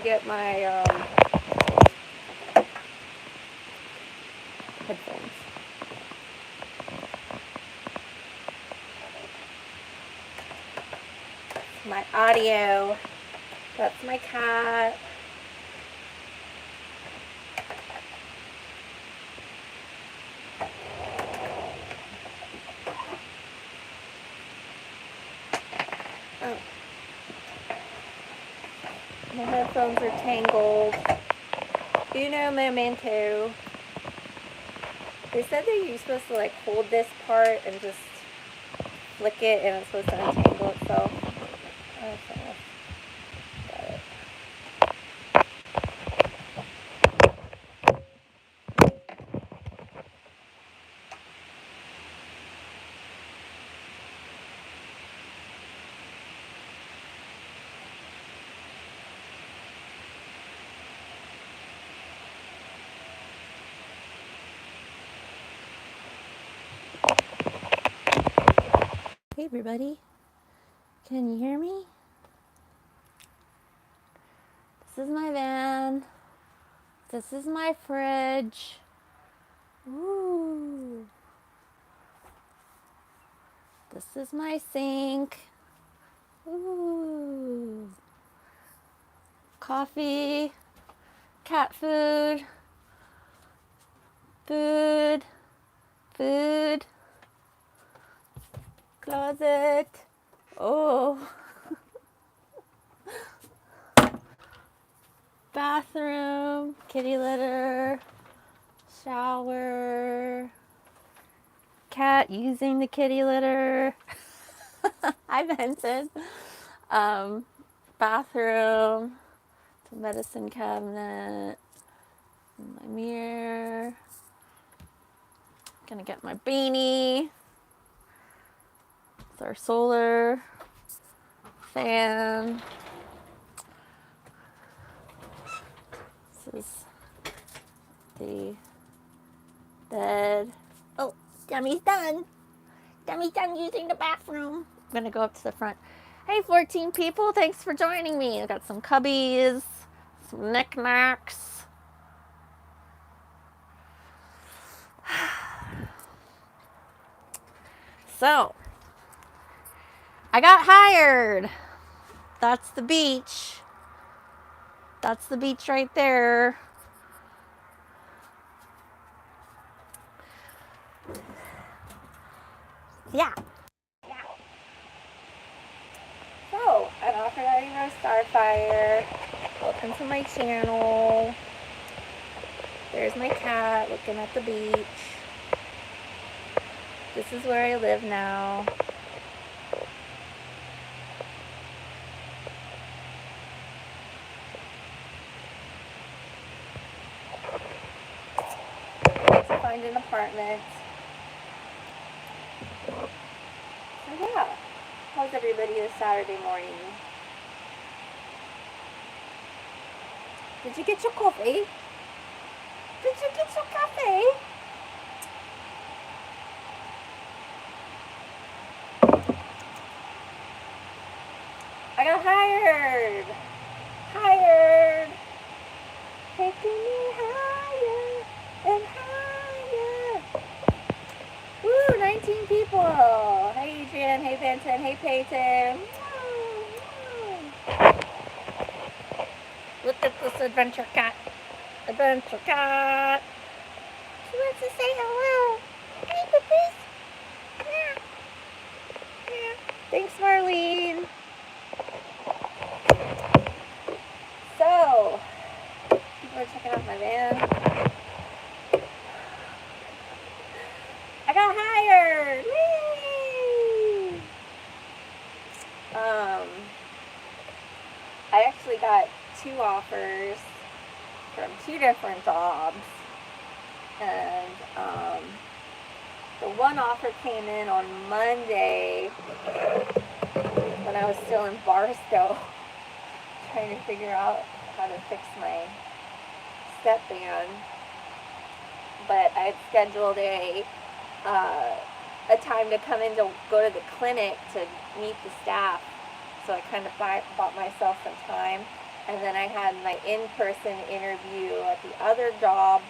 get my headphones. My audio. That's my cat. Oh. My headphones are tangled. Uno momento. They said that you're supposed to like hold this part and just flick it and it's supposed to untangle itself. Okay. Got it. Hey everybody, can you hear me? This is my van. This is my fridge. Ooh. This is my sink. Ooh. Coffee, cat food, food, closet. Oh. Bathroom, kitty litter, shower, cat using the kitty litter. I vented. Bathroom, the medicine cabinet, my mirror. Gonna get my beanie. It's our solar fan. This is the bed. Oh, Demi's done. Demi's done using the bathroom. I'm gonna go up to the front. Hey, 14 people, thanks for joining me. I got some cubbies, some knickknacks. So, I got hired. That's the beach. That's the beach right there. Yeah. So, I'm operating our Starfire. Welcome to my channel. There's my cat looking at the beach. This is where I live now. To find an apartment. So yeah, how's everybody this Saturday morning? Did you get your coffee? Did you get your coffee? I got hired. Taking me higher and higher. Woo, 19 people. Hey Adrian, hey Benton, hey Peyton. Look at this adventure cat. She wants to say hello. Hey, puppies. Yeah. Thanks, Marlene. So, people are checking out my van. I got hired. Whee! I actually got 2 offers from 2 different jobs, and the one offer came in on Monday when I was still in Barstow trying to figure out how to fix my step van, but I had scheduled a time to come in to go to the clinic to meet the staff, so I kind of bought myself some time. And then I had my in-person interview at the other job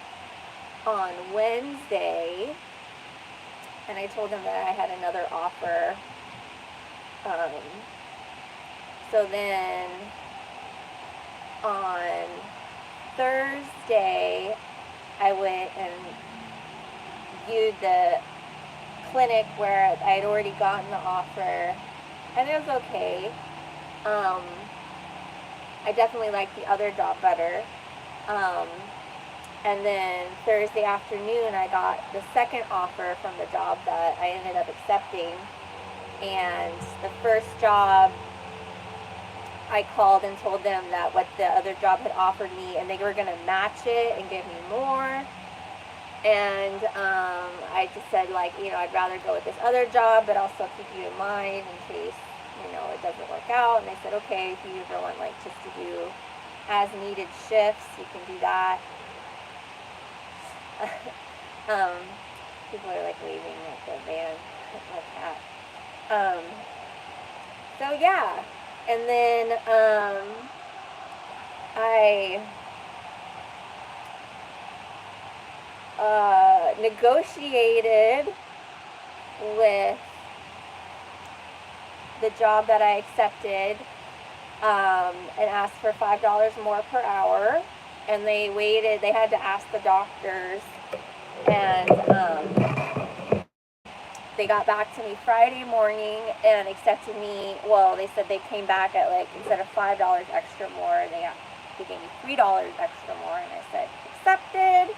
on Wednesday. And I told them that I had another offer. So then on Thursday, I went and viewed the clinic where I had already gotten the offer, and it was okay. I definitely liked the other job better. And then Thursday afternoon, I got the second offer from the job that I ended up accepting. And the first job, I called and told them that what the other job had offered me, and they were going to match it and give me more. And I just said, like, you know, I'd rather go with this other job, but I'll still keep you in mind in case, you know, it doesn't work out. And they said, okay, if you ever want, like, just to do as needed shifts, you can do that. People are, like, waving at the van, my cat. So, yeah. And then I negotiated with the job that I accepted and asked for $5 more per hour. And they waited, they had to ask the doctors, and they got back to me Friday morning and accepted me. Well, they said they came back at, like, instead of $5 extra more, they gave me $3 extra more, and I said, accepted.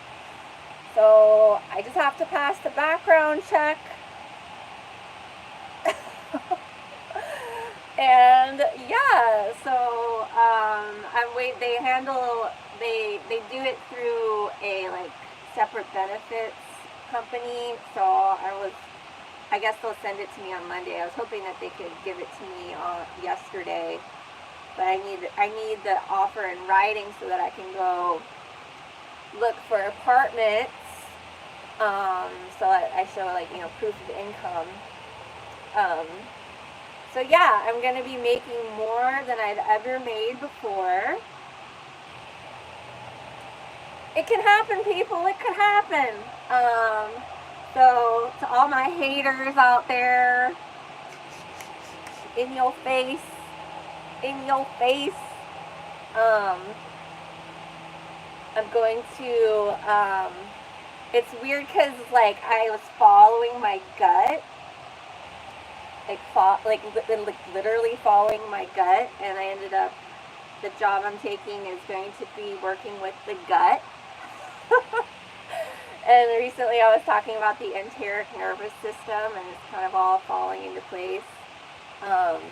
So I just have to pass the background check. And yeah, so they do it through a, like, separate benefits company. So I guess they'll send it to me on Monday. I was hoping that they could give it to me yesterday, but I need the offer in writing so that I can go look for apartments. So I show, like, you know, proof of income. So yeah, I'm going to be making more than I'd ever made before. It can happen, people. It could happen. So to all my haters out there, in your face, I'm going to, it's weird because, like, I was following my gut. Like literally following my gut, and I ended up, the job I'm taking is going to be working with the gut. And recently I was talking about the enteric nervous system, and it's kind of all falling into place. I'm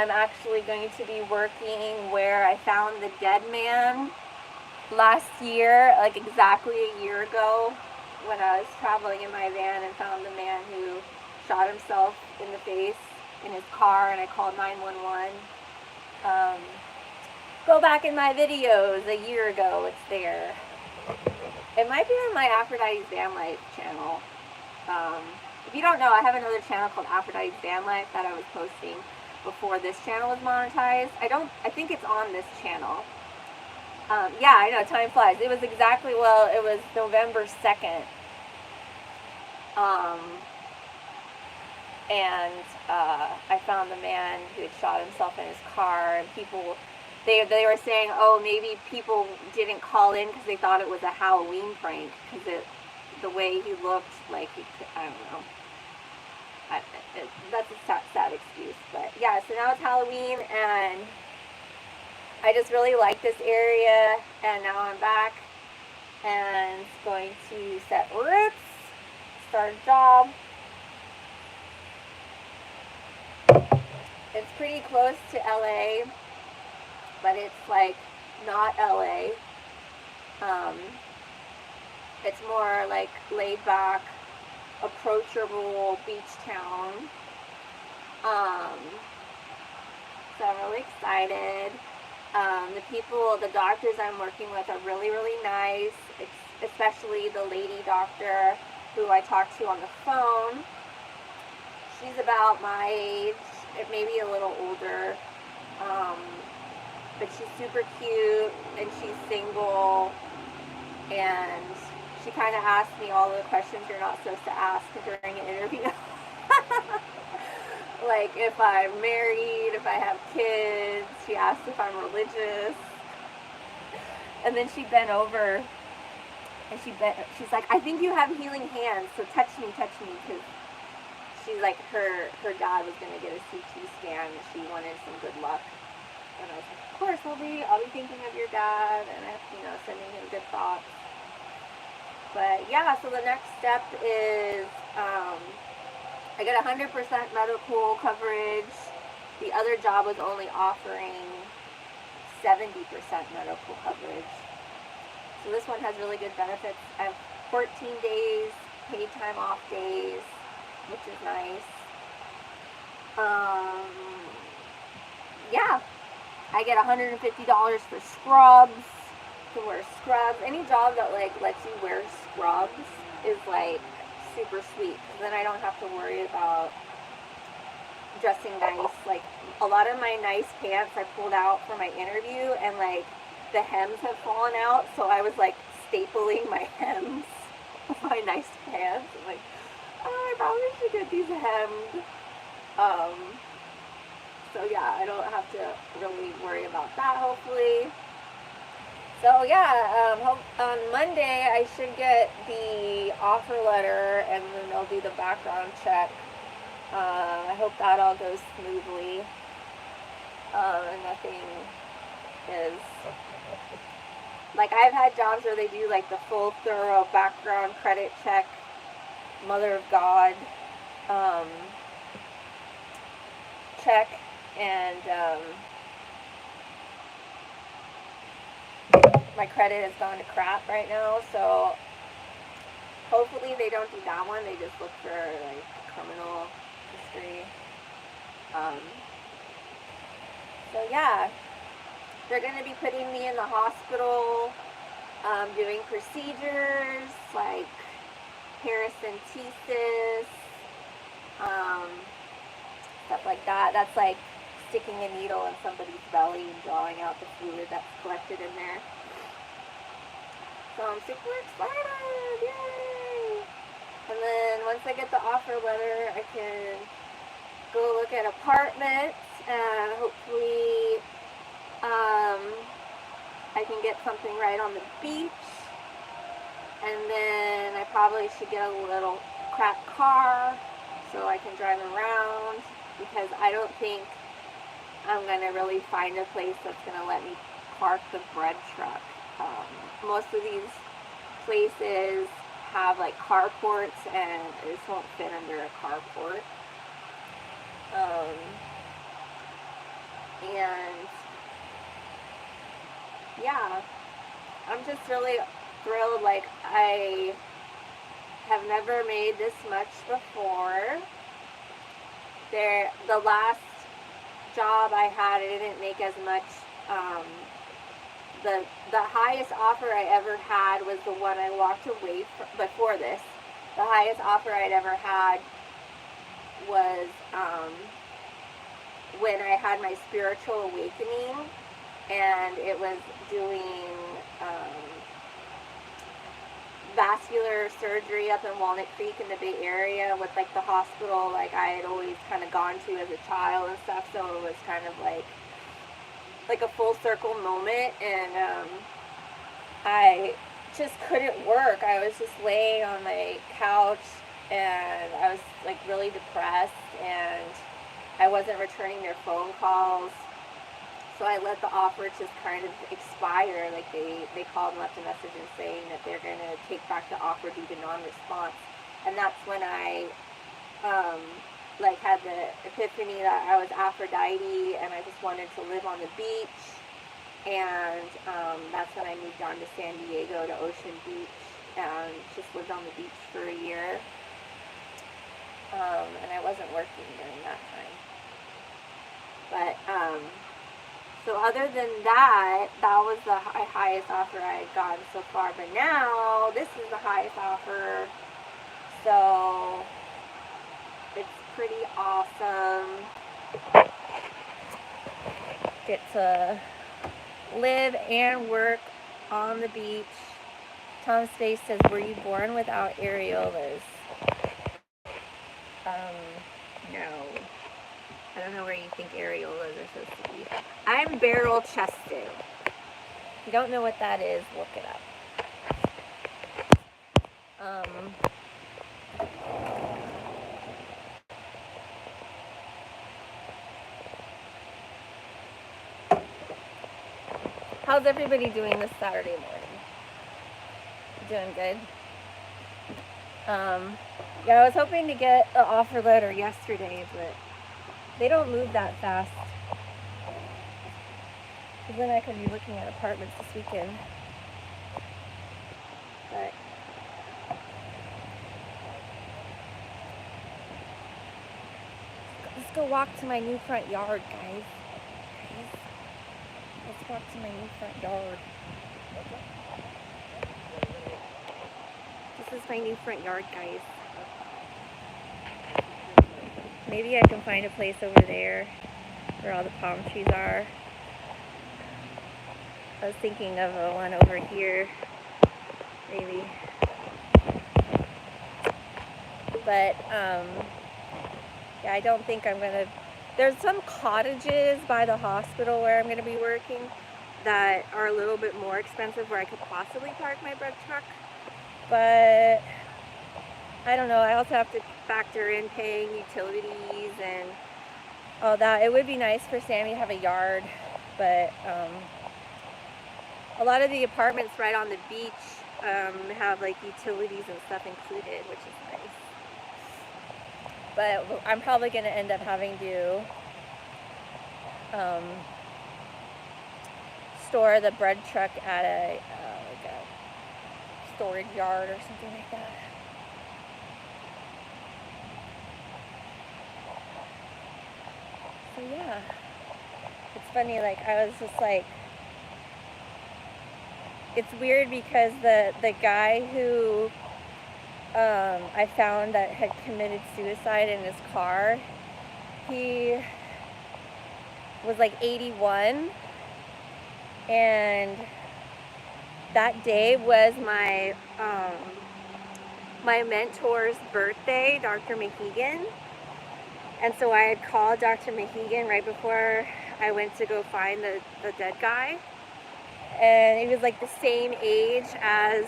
actually going to be working where I found the dead man last year, like exactly a year ago, when I was traveling in my van and found the man who shot himself in the face in his car, and I called 911. Go back in my videos a year ago, it's there. It might be on my Aphrodite's Van Life channel. If you don't know, I have another channel called Aphrodite's Van Life that I was posting before this channel was monetized. I think it's on this channel. Yeah, I know, time flies. It was exactly, well, it was November 2nd. And I found the man who had shot himself in his car, and people, they were saying, oh, maybe people didn't call in because they thought it was a Halloween prank, because the way he looked, like he could, I don't know. That's a sad excuse, but yeah, so now it's Halloween, and I just really like this area, and now I'm back, and going to set roots, start a job. It's pretty close to LA, but it's, like, not LA. It's more like laid back, approachable beach town. So I'm really excited. The doctors I'm working with are really, really nice, especially the lady doctor who I talked to on the phone. She's about my age, maybe a little older. but she's super cute, and she's single, and she kind of asked me all the questions you're not supposed to ask during an interview. Like if I'm married, if I have kids. She asked if I'm religious. And then she bent over, and she's like, I think you have healing hands, so touch me, because she's like, her dad was going to get a CT scan, and she wanted some good luck. And I was like, of course, I'll be thinking of your dad, and sending him good thoughts. But yeah, so the next step is, I get 100% medical coverage. The other job was only offering 70% medical coverage. So this one has really good benefits. I have 14 days, paid time off days, which is nice. Yeah, I get $150 for scrubs, to wear scrubs. Any job that like lets you wear scrubs is like super sweet, because then I don't have to worry about dressing nice. Like a lot of my nice pants I pulled out for my interview, and like the hems have fallen out, so I was like stapling my hems of my nice pants. I'm like, oh, I probably should get these hemmed. So yeah, I don't have to really worry about that, hopefully. So yeah, on Monday I should get the offer letter, and then they'll do the background check. I hope that all goes smoothly. And nothing is, like, I've had jobs where they do like the full thorough background credit check, Mother of God check, and my credit has gone to crap right now, so hopefully they don't do that one. They just look for like criminal history. So yeah, they're going to be putting me in the hospital, doing procedures like paracentesis, stuff like that. That's like sticking a needle in somebody's belly and drawing out the fluid that's collected in there. So I'm super excited, yay! And then once I get the offer letter, I can go look at apartments, and hopefully I can get something right on the beach. And then I probably should get a little crap car so I can drive around, because I don't think I'm going to really find a place that's going to let me park the bread truck. Most of these places have like carports, and this won't fit under a carport. And yeah, I'm just really thrilled. Like, I have never made this much before. The last job I had, I didn't make as much. The highest offer I ever had was the one I walked away from before this. The highest offer I'd ever had was when I had my spiritual awakening, and it was doing vascular surgery up in Walnut Creek in the Bay Area with like the hospital like I had always kind of gone to as a child and stuff. So it was kind of like a full circle moment, and I just couldn't work. I was just laying on my couch, and I was like really depressed, and I wasn't returning their phone calls. So I let the offer just kind of expire. Like they called and left a message and saying that they're going to take back the offer due to non-response. And that's when I like had the epiphany that I was Aphrodite, and I just wanted to live on the beach. And that's when I moved on to San Diego, to Ocean Beach, and just lived on the beach for a year. And I wasn't working during that time. But so other than that, that was the highest offer I had gotten so far. But now, this is the highest offer. So it's pretty awesome. Get to live and work on the beach. Tom's face says, were you born without areolas? No. I don't know where you think areolas are supposed to be. I'm barrel chested. If you don't know what that is, look it up. How's everybody doing this Saturday morning? Doing good? Yeah, I was hoping to get an offer letter yesterday, but they don't move that fast. Because then I could be looking at apartments this weekend. But let's go walk to my new front yard, guys. Let's walk to my new front yard. This is my new front yard, guys. Maybe I can find a place over there where all the palm trees are. I was thinking of a one over here, maybe. But, yeah, I don't think I'm gonna. There's some cottages by the hospital where I'm gonna be working that are a little bit more expensive where I could possibly park my bread truck. But I don't know, I also have to factor in paying utilities and all that. It would be nice for Sammy to have a yard, but a lot of the apartments right on the beach have like utilities and stuff included, which is nice. But I'm probably going to end up having to store the bread truck at a like a storage yard or something like that. So yeah, it's funny, like I was just like, it's weird because the guy who I found that had committed suicide in his car, he was like 81, and that day was my my mentor's birthday, Dr. Mahegan. And so I had called Dr. Mahegan right before I went to go find the dead guy. And he was like the same age as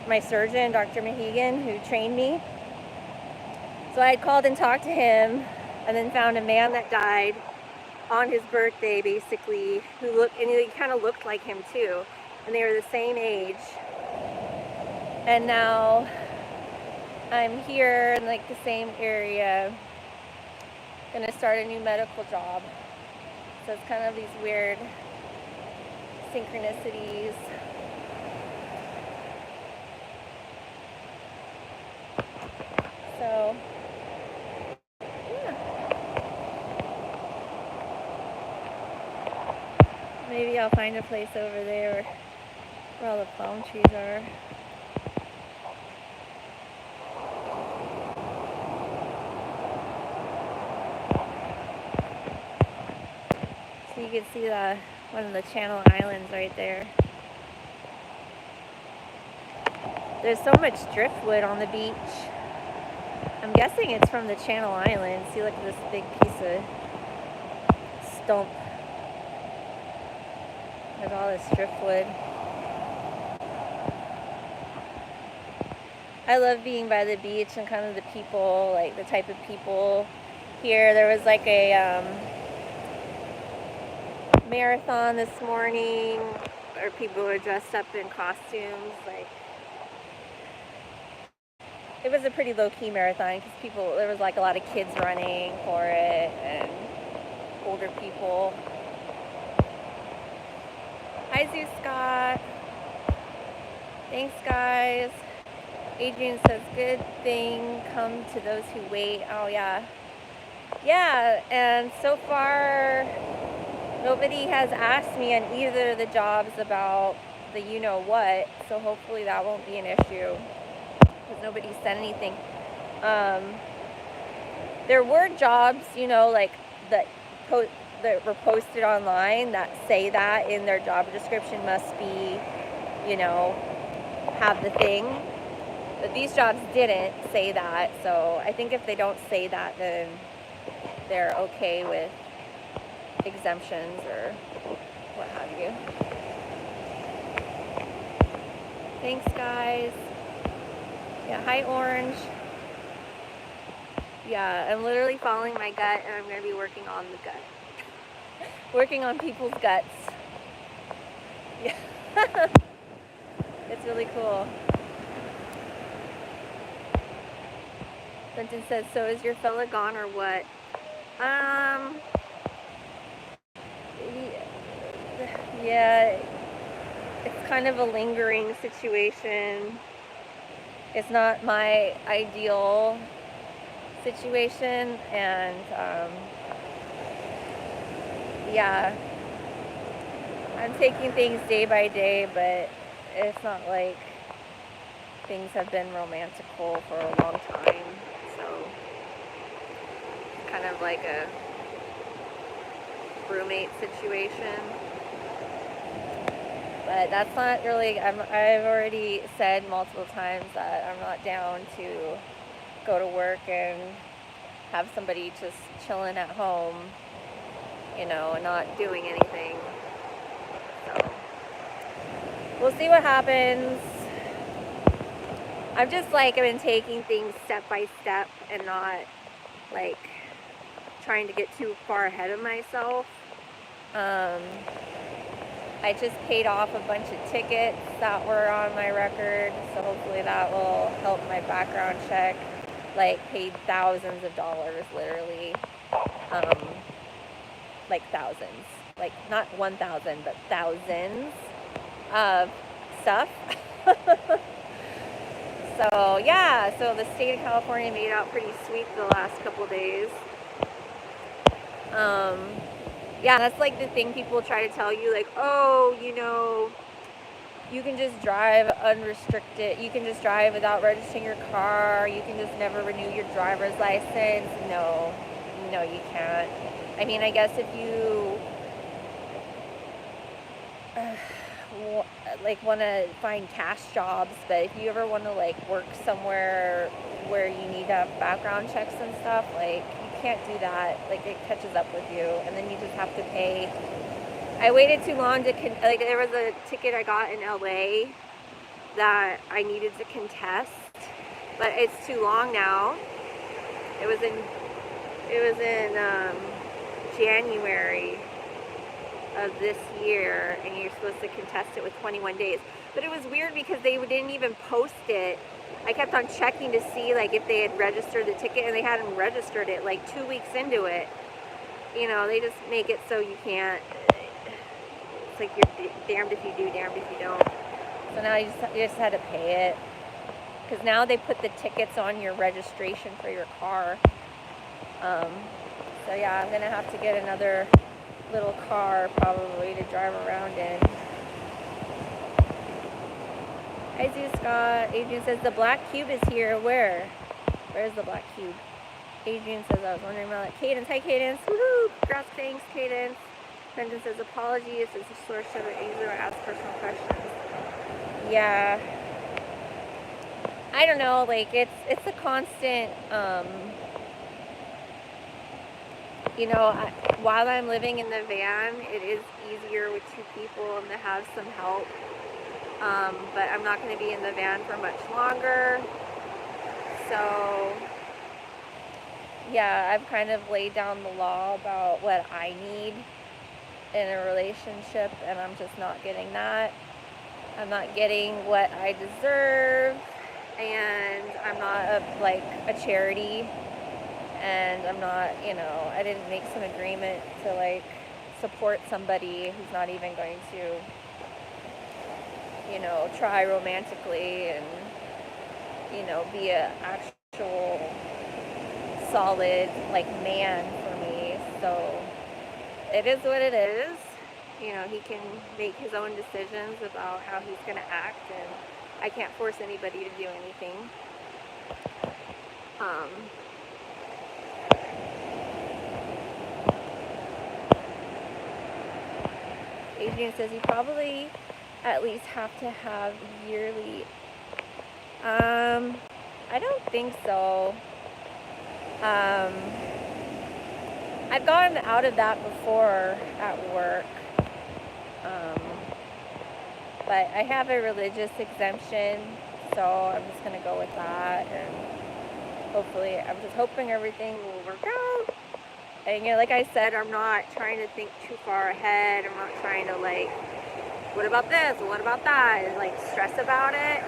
my surgeon, Dr. Mahegan, who trained me. So I had called and talked to him, and then found a man that died on his birthday, basically, who looked, and he kind of looked like him too. And they were the same age. And now I'm here in like the same area, gonna start a new medical job. So it's kind of these weird synchronicities. So yeah, maybe I'll find a place over there where all the palm trees are. So you can see one of the Channel Islands right there. There's so much driftwood on the beach. I'm guessing it's from the Channel Islands. See, look at this big piece of stump. There's all this driftwood. I love being by the beach and kind of the people, like the type of people here. There was like a marathon this morning where people were dressed up in costumes. Like, it was a pretty low-key marathon because there was like a lot of kids running for it and older people. Hi, Zeus Scott. Thanks, guys. Adrian says, good thing come to those who wait. Oh, yeah. Yeah, and so far, nobody has asked me on either of the jobs about the you-know-what, so hopefully that won't be an issue, because nobody said anything. There were jobs, like the that were posted online that say that in their job description must be, you know, have the thing. But these jobs didn't say that, so I think if they don't say that, then they're okay with exemptions or what have you. Thanks, guys. Yeah, hi, Orange. Yeah, I'm literally following my gut, and I'm going to be working on the gut. Working on people's guts. Yeah. It's really cool. Clinton says, so is your fella gone or what? Yeah, it's kind of a lingering situation. It's not my ideal situation, and yeah, I'm taking things day by day, but it's not like things have been romantical for a long time, so kind of like a roommate situation. But that's not really, I've already said multiple times that I'm not down to go to work and have somebody just chilling at home, you know, and not doing anything. So we'll see what happens. I've just like been taking things step by step and not like trying to get too far ahead of myself. I just paid off a bunch of tickets that were on my record, so hopefully that will help my background check. Like, paid thousands of dollars, literally. Like thousands. Like, not 1,000, but thousands of stuff. So, yeah, so the state of California made out pretty sweet the last couple days. Yeah, that's like the thing people try to tell you, like, oh, you know, you can just drive unrestricted, you can just drive without registering your car, you can just never renew your driver's license. No, you can't. I mean, I guess if you like want to find cash jobs, but if you ever want to like work somewhere where you need to have background checks and stuff, like you can't do that. Like it catches up with you, and then you just have to pay. I waited too long to like there was a ticket I got in LA that I needed to contest, but it's too long now. It was in January of this year, and you're supposed to contest it with 21 days. But it was weird because they didn't even post it. I kept on checking to see like if they had registered the ticket, and they hadn't registered it like 2 weeks into it. You know, they just make it so you can't. It's like you're damned if you do, damned if you don't. So now you just had to pay it, because now they put the tickets on your registration for your car. So yeah, I'm gonna have to get another little car probably to drive around in. Hi, Z Scott. Adrian says the black cube is here. Where? Where's the black cube? Adrian says I was wondering about that. Cadence. Hi, Cadence. Woohoo! Congrats, thanks, Cadence. Brendan says apologies. It's a source of it. User asks personal questions. Yeah. I don't know. Like it's a constant. You know, while I'm living in the van, it is easier with two people and to have some help. But I'm not going to be in the van for much longer. So, yeah, I've kind of laid down the law about what I need in a relationship, and I'm just not getting that. I'm not getting what I deserve, and I'm not a charity. And I'm not, you know, I didn't make some agreement to like support somebody who's not even going to, you know, try romantically and, you know, be an actual solid like man for me. So it is what it is. You know, he can make his own decisions about how he's going to act, and I can't force anybody to do anything. Adrian says you probably at least have to have yearly. I don't think so. I've gotten out of that before at work. But I have a religious exemption, so I'm just gonna go with that, and hopefully, I'm just hoping everything will work out. And like I said, I'm not trying to think too far ahead. I'm not trying to like, what about this? What about that? And like stress about it.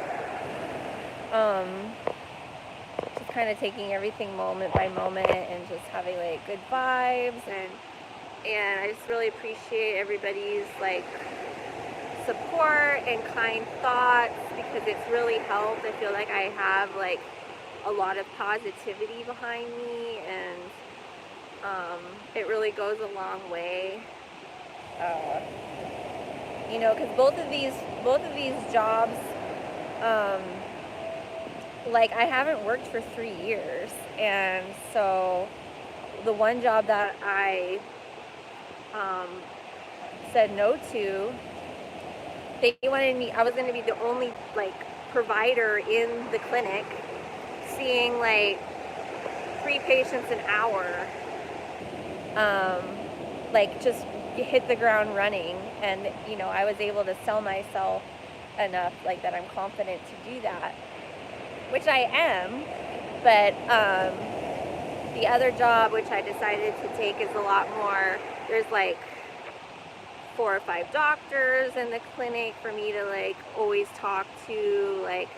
Just kind of taking everything moment by moment and just having like good vibes, and I just really appreciate everybody's like support and kind thoughts, because it's really helped. I feel like I have like a lot of positivity behind me, and it really goes a long way. Because both of these jobs, like I haven't worked for 3 years, and so the one job that I said no to, they wanted me, I was going to be the only like provider in the clinic, seeing like 3 patients an hour, like just hit the ground running. And I was able to sell myself enough like that I'm confident to do that, which I am. But the other job, which I decided to take, is a lot more. There's like 4 or 5 doctors in the clinic for me to like always talk to. Like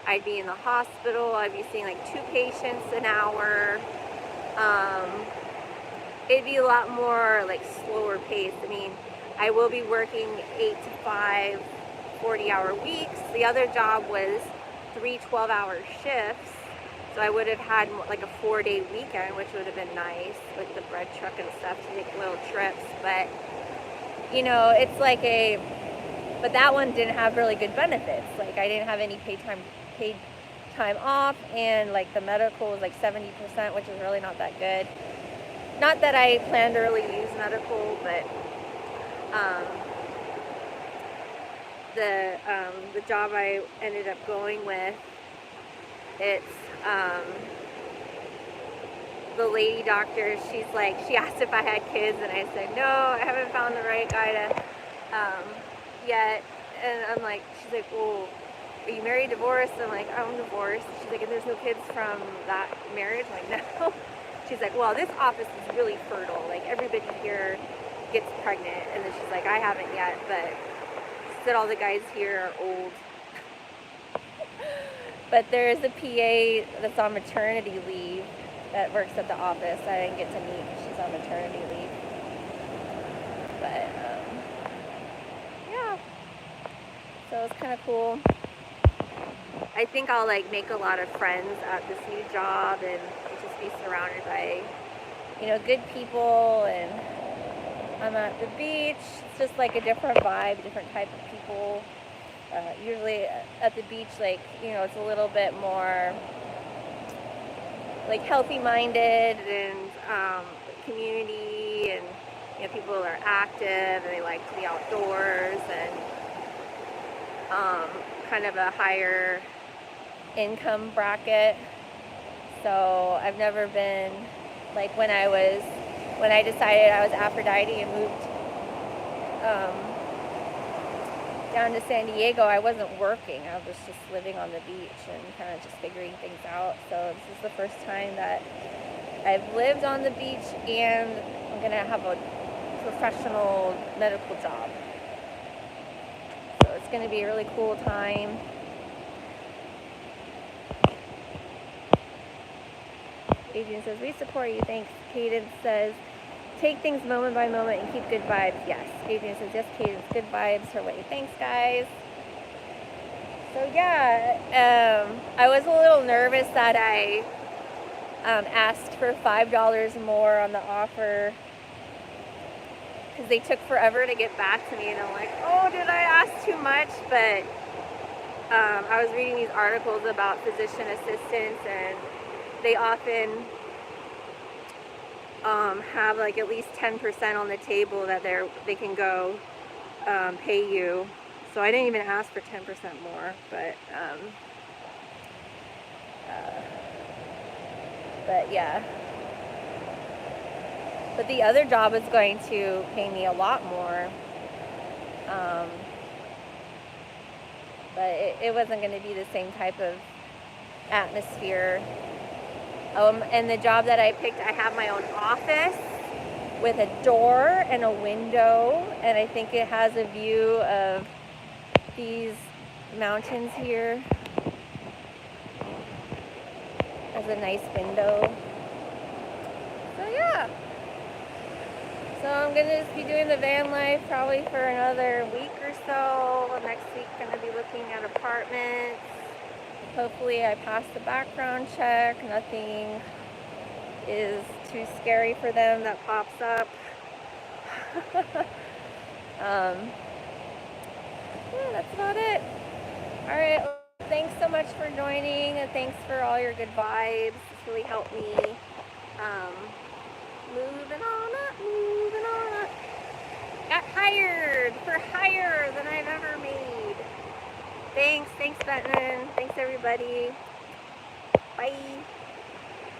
I'd be in the hospital, I'd be seeing like 2 patients an hour. It'd be a lot more like slower paced. I mean, I will be working 8 to 5, 40-hour weeks. The other job was 3 12-hour shifts, so I would have had like a 4-day weekend, which would have been nice with the bread truck and stuff to take little trips. But it's like but that one didn't have really good benefits. Like I didn't have any paid time off, and like the medical was like 70%, which is really not that good. Not that I plan to really use medical, but the job I ended up going with, it's the lady doctor. She asked if I had kids, and I said no, I haven't found the right guy to yet. And I'm like, she's like, well, are you married, divorced? I'm like, I'm divorced. She's like, and there's no kids from that marriage? I'm like, no. She's like, well, this office is really fertile. Like everybody here gets pregnant. And then she's like, I haven't yet, but she said all the guys here are old. But there is a PA that's on maternity leave that works at the office. I didn't get to meet because she's on maternity leave. But yeah, so it's kind of cool. I think I'll like make a lot of friends at this new job, and just be surrounded by good people. And I'm at the beach. It's just like a different vibe, different type of people. Usually at the beach, like it's a little bit more like healthy minded, and community, and people are active and they like to be outdoors, and kind of a higher income bracket. So I've never been like when I decided I was Aphrodite and moved down to San Diego, I wasn't working. I was just living on the beach and kind of just figuring things out. So this is the first time that I've lived on the beach, and I'm going to have a professional medical job. So it's going to be a really cool time. Adrian says, we support you. Thanks. Cadence says, take things moment by moment and keep good vibes. Yes. Adrian says, yes, Cadence, good vibes her way. Thanks, guys. So yeah, I was a little nervous that I asked for $5 more on the offer, because they took forever to get back to me, and I'm like, oh, did I ask too much? But I was reading these articles about physician assistants, and they often have like at least 10% on the table that they can go pay you. So I didn't even ask for 10% more, uh, but yeah. But the other job is going to pay me a lot more. Um, but it wasn't going to be the same type of atmosphere. And the job that I picked, I have my own office with a door and a window, and I think it has a view of these mountains here. Has a nice window. So yeah. So I'm gonna just be doing the van life probably for another week or so. Next week gonna be looking at apartments. Hopefully I pass the background check. Nothing is too scary for them that pops up. Yeah, that's about it. All right. Well, thanks so much for joining, and thanks for all your good vibes. It's really helped me. Um, moving on up, moving on up. Got hired for higher than I've ever made. Thanks, Benton. Thanks, everybody. Bye.